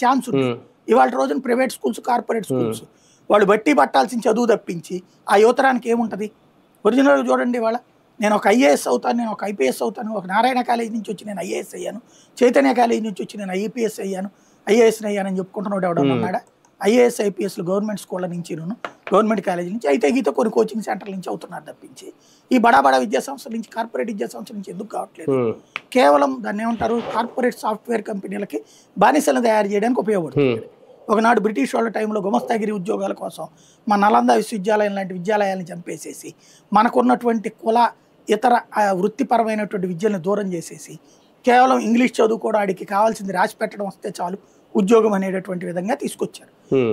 Chance ఉంది. ఇవాళ రోజున ప్రైవేట్ స్కూల్స్, కార్పొరేట్ స్కూల్స్ వాళ్ళు బట్టి పట్టాల్సిన చదువు తప్పించి ఆ యువతరానికి ఏముంటుంది? ఒరిజినల్గా చూడండి, ఇవాళ నేను ఒక ఐఏఎస్ అవుతాను, నేను ఒక ఐపీఎస్ అవుతాను, ఒక నారాయణ కాలేజ్ నుంచి వచ్చి నేను ఐఏఎస్ అయ్యాను, చైతన్య కాలేజ్ నుంచి వచ్చి నేను ఐపీఎస్ అయ్యాను, ఐఏఎస్ని అయ్యానని చెప్పుకుంటున్నాడు ఎవడన్నా ఉన్నాడా? ఐఏఎస్ ఐపీఎస్లు గవర్నమెంట్ స్కూళ్ళ నుంచి, గవర్నమెంట్ కాలేజ్ నుంచి, అయితే గీత కొన్ని కోచింగ్ సెంటర్ల నుంచి అవుతున్నారు తప్పించి ఈ బడా విద్యా సంస్థల నుంచి, కార్పొరేట్ విద్యా సంస్థల నుంచి ఎందుకు కావట్లేదు? కేవలం దాన్ని ఏమంటారు, కార్పొరేట్ సాఫ్ట్వేర్ కంపెనీలకి బానిసలను తయారు చేయడానికి ఉపయోగపడుతుంది. ఒకనాడు బ్రిటిష్ వాళ్ళ టైంలో గుమస్తాగిరి ఉద్యోగాల కోసం మన నలంద విశ్వవిద్యాలయం లాంటి విద్యాలయాలను చంపేసేసి మనకున్నటువంటి కుల ఇతర వృత్తిపరమైనటువంటి విద్యలను దూరం చేసేసి కేవలం ఇంగ్లీష్ చదువు కూడా ఆడికి కావాల్సింది రాసి పెట్టడం వస్తే చాలు ఉద్యోగం అనేటటువంటి విధంగా తీసుకొచ్చారు.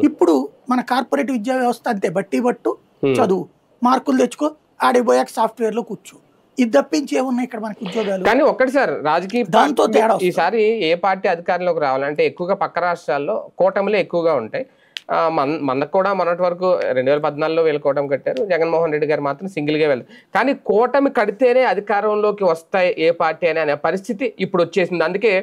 ఇప్పుడు మన కార్పొరేట్ విద్యా వ్యవస్థ అంతే, బట్టి బట్టు చదువు, మార్కులు తెచ్చుకో, ఆడికి పోయాక సాఫ్ట్వేర్ లో కూర్చో, ఇది తప్పించి ఏమున్నాయి ఇక్కడ మనకి ఉద్యోగాలు? కానీ ఒక్కటి సార్, రాజకీయ దాంతో తేడా ఈసారి ఏ పార్టీ అధికారంలోకి రావాలంటే ఎక్కువగా పక్క రాష్ట్రాల్లో కూటమిలే ఎక్కువగా ఉంటాయి. మనకు కూడా మొన్నటి వరకు 2014లో వీళ్ళు కూటమి కట్టారు, జగన్మోహన్ రెడ్డి గారు మాత్రం సింగిల్గా వెళ్తారు. కానీ కూటమి కడితేనే అధికారంలోకి వస్తాయి ఏ పార్టీ అనే పరిస్థితి ఇప్పుడు వచ్చేసింది. అందుకే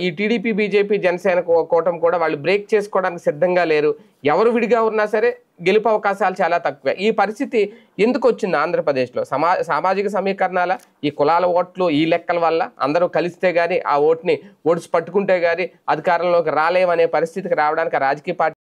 ఈ టీడీపీ, బీజేపీ, జనసేన కూటమి కూడా వాళ్ళు బ్రేక్ చేసుకోవడానికి సిద్ధంగా లేరు. ఎవరు విడిగా ఉన్నా సరే గెలుపు అవకాశాలు చాలా తక్కువే. ఈ పరిస్థితి ఎందుకు వచ్చింది ఆంధ్రప్రదేశ్లో? సామాజిక సమీకరణాల, ఈ కులాల ఓట్లు, ఈ లెక్కల వల్ల అందరూ కలిస్తే గానీ ఆ ఓటుని ఓడిసి పట్టుకుంటే గానీ అధికారంలోకి రాలేమనే పరిస్థితికి రావడానికి రాజకీయ పార్టీ